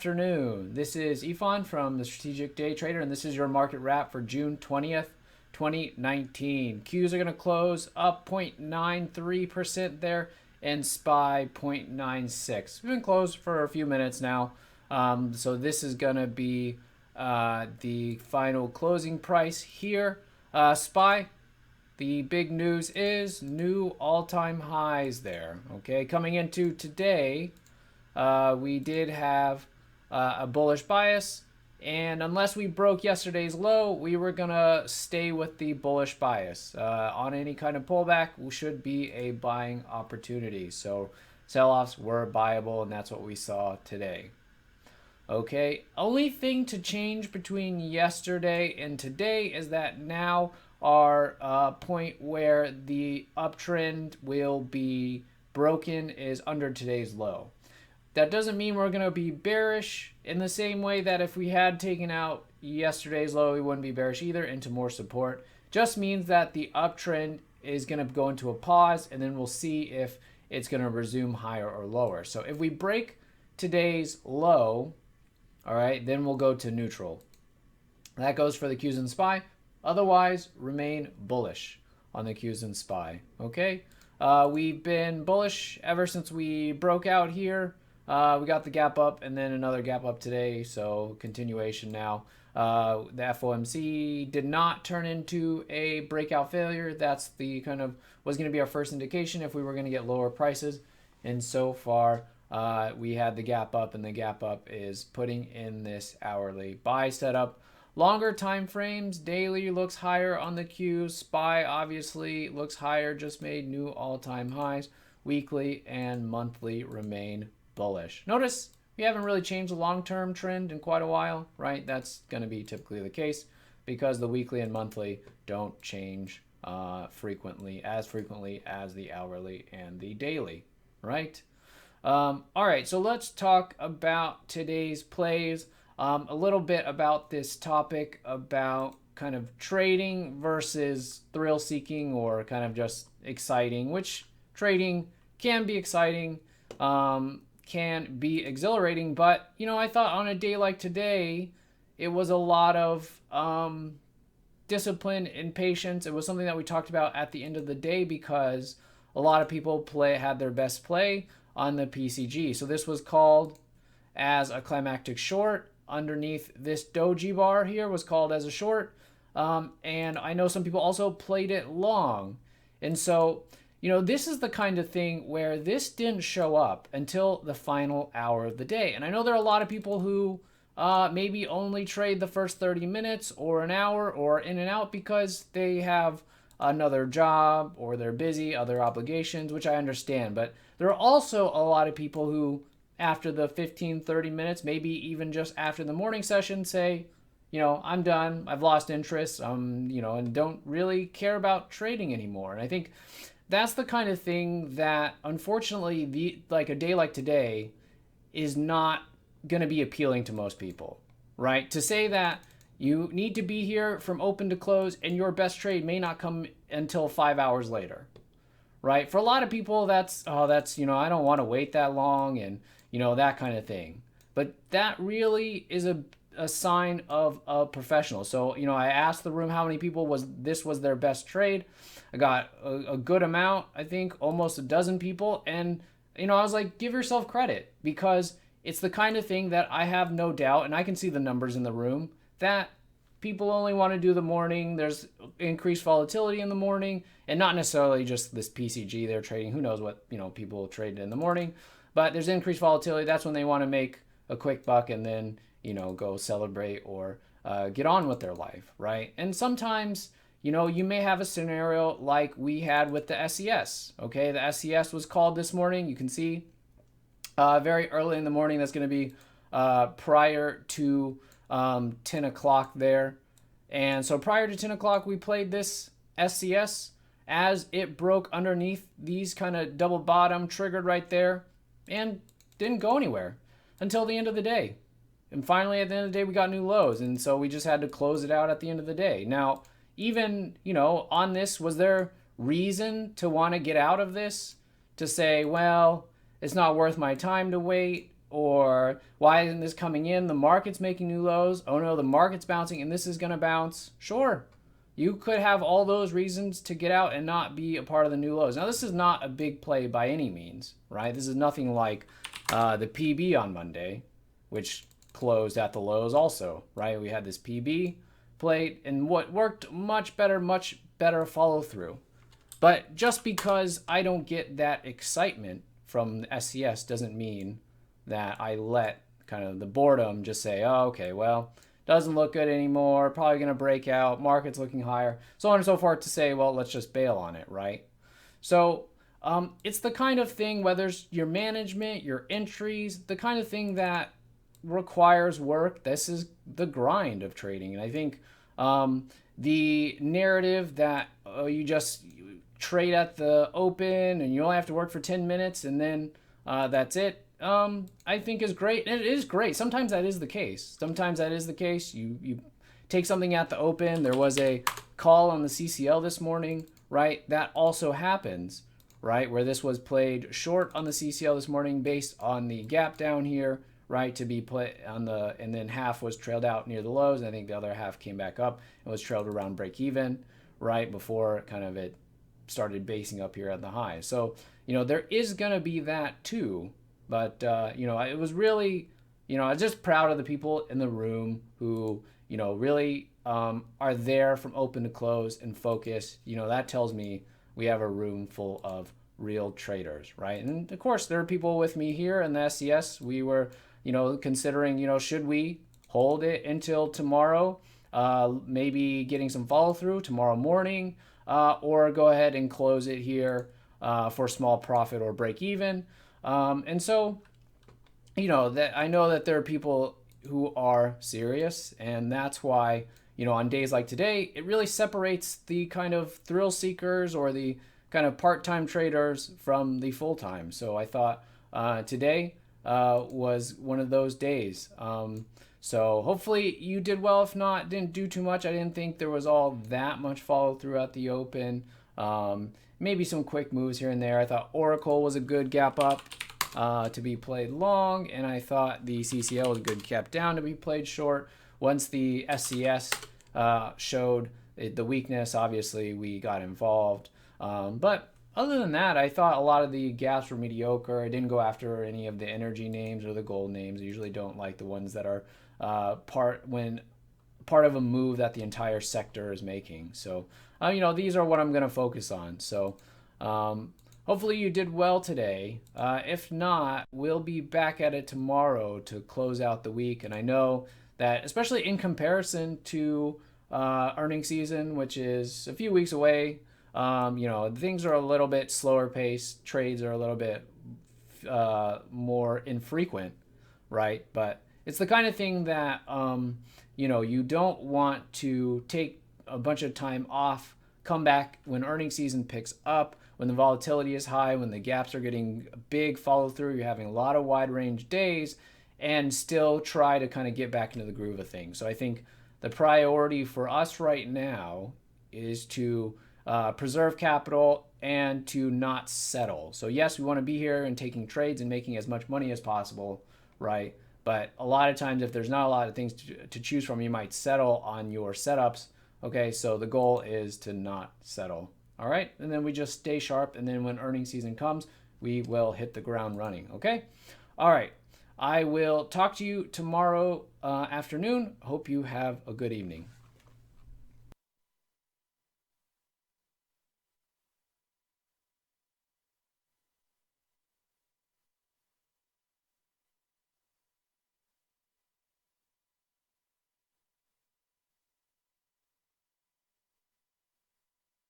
Afternoon. This is Ifan from the Strategic Day Trader, and this is your market wrap for June 20th, 2019. Qs are going to close up 0.93% there, and SPY 0.96. We've been closed for a few minutes now, so this is going to be the final closing price here. SPY, the big news is new all-time highs there. Okay, coming into today, we did have a bullish bias, and unless we broke yesterday's low, we were gonna stay with the bullish bias. On any kind of pullback, we should be a buying opportunity. So sell-offs were buyable, and that's what we saw today. Okay, only thing to change between yesterday and today is that now our point where the uptrend will be broken is under today's low. That doesn't mean we're going to be bearish in the same way that if we had taken out yesterday's low, we wouldn't be bearish either into more support. Just means that the uptrend is going to go into a pause, and then we'll see if it's going to resume higher or lower. So if we break today's low, all right, then we'll go to neutral. That goes for the Qs and SPY. Otherwise, remain bullish on the Qs and SPY. Okay, we've been bullish ever since we broke out here. We got the gap up and then another gap up today, so continuation now. The FOMC did not turn into a breakout failure. That's the was going to be our first indication if we were going to get lower prices. And so far, we had the gap up, and the gap up is putting in this hourly buy setup. Longer time frames, daily looks higher on the Q. SPY obviously looks higher, just made new all-time highs. Weekly and monthly remain bullish. Notice we haven't really changed the long-term trend in quite a while, right? That's going to be typically the case because the weekly and monthly don't change frequently as the hourly and the daily, right? All right, so let's talk about today's plays. A little bit about this topic about kind of trading versus thrill seeking, or kind of just exciting, which trading can be exciting, can be exhilarating, but I thought on a day like today, it was a lot of discipline and patience. It was something that we talked about at the end of the day because a lot of people had their best play on the PCG. So this was called as a climactic short. Underneath this doji bar here was called as a short, and I know some people also played it long. And so this is the kind of thing where this didn't show up until the final hour of the day. And I know there are a lot of people who maybe only trade the first 30 minutes or an hour or in and out because they have another job or they're busy, other obligations, which I understand. But there are also a lot of people who, after the 15, 30 minutes, maybe even just after the morning session, say, I'm done, I've lost interest, and don't really care about trading anymore. And I think that's the kind of thing that, unfortunately, a day like today is not going to be appealing to most people, right? To say that you need to be here from open to close and your best trade may not come until 5 hours later, right? For a lot of people, that's I don't want to wait that long, and that kind of thing. But that really is a sign of a professional. So, I asked the room how many people was their best trade. I got a good amount, I think almost a dozen people. And, I was like, give yourself credit, because it's the kind of thing that I have no doubt, and I can see the numbers in the room, that people only want to do the morning. There's increased volatility in the morning, and not necessarily just this PCG they're trading. Who knows what, people trade in the morning. But there's increased volatility. That's when they want to make a quick buck and then, go celebrate or get on with their life, right? And sometimes, you may have a scenario like we had with the SES, okay? The SES was called this morning. You can see very early in the morning. That's going to be prior to 10 o'clock there. And so prior to 10 o'clock, we played this SCS as it broke underneath these kind of double bottom, triggered right there, and didn't go anywhere until the end of the day. And finally, at the end of the day, we got new lows. And so we just had to close it out at the end of the day. Now, even, on this, was there reason to want to get out of this? To say, well, it's not worth my time to wait. Or why isn't this coming in? The market's making new lows. Oh no, the market's bouncing and this is going to bounce. Sure. You could have all those reasons to get out and not be a part of the new lows. Now, this is not a big play by any means, right? This is nothing like the PB on Monday, which closed at the lows also, right? We had this PB played and what worked much better follow through. But just because I don't get that excitement from the SCS doesn't mean that I let kind of the boredom just say, oh, okay, well, doesn't look good anymore, probably going to break out, market's looking higher, so on and so forth, to say, well, let's just bail on it, right? So it's the kind of thing, whether it's your management, your entries, the kind of thing that requires work. This is the grind of trading. And I think the narrative that you just trade at the open and you only have to work for 10 minutes and then that's it, I think is great. And it is great. Sometimes that is the case. You take something at the open. There was a call on the CCL this morning, right? That also happens, right? Where this was played short on the CCL this morning based on the gap down here, right? To be played on the, and then half was trailed out near the lows. And I think the other half came back up and was trailed around break even, right? Before kind of it started basing up here at the high. So, there is going to be that too. But, it was really, I was just proud of the people in the room who, really are there from open to close and focus. That tells me we have a room full of real traders, right? And of course, there are people with me here in the SCS. We were, considering, should we hold it until tomorrow, maybe getting some follow through tomorrow morning, or go ahead and close it here for small profit or break even. And so, that I know that there are people who are serious, and that's why, on days like today, it really separates the kind of thrill seekers or the kind of part-time traders from the full-time. So I thought today was one of those days. So hopefully you did well. If not, didn't do too much. I didn't think there was all that much follow through at the open. Maybe some quick moves here and there. I thought Oracle was a good gap up to be played long, and I thought the CCL was a good gap down to be played short. Once the SCS showed the weakness, obviously we got involved. But other than that, I thought a lot of the gaps were mediocre. I didn't go after any of the energy names or the gold names. I usually don't like the ones that are part of a move that the entire sector is making. So, these are what I'm going to focus on. So, hopefully you did well today. If not, we'll be back at it tomorrow to close out the week. And I know that, especially in comparison to earnings season, which is a few weeks away, things are a little bit slower paced. Trades are a little bit more infrequent, right? But it's the kind of thing that, you don't want to take a bunch of time off, come back when earnings season picks up, when the volatility is high, when the gaps are getting big follow through, you're having a lot of wide range days, and still try to kind of get back into the groove of things. So I think the priority for us right now is to preserve capital and to not settle. So yes, we want to be here and taking trades and making as much money as possible, right? But a lot of times, if there's not a lot of things to choose from, you might settle on your setups. Okay, so the goal is to not settle. All right, and then we just stay sharp, and then when earnings season comes, we will hit the ground running. Okay, all right. I will talk to you tomorrow afternoon. Hope you have a good evening.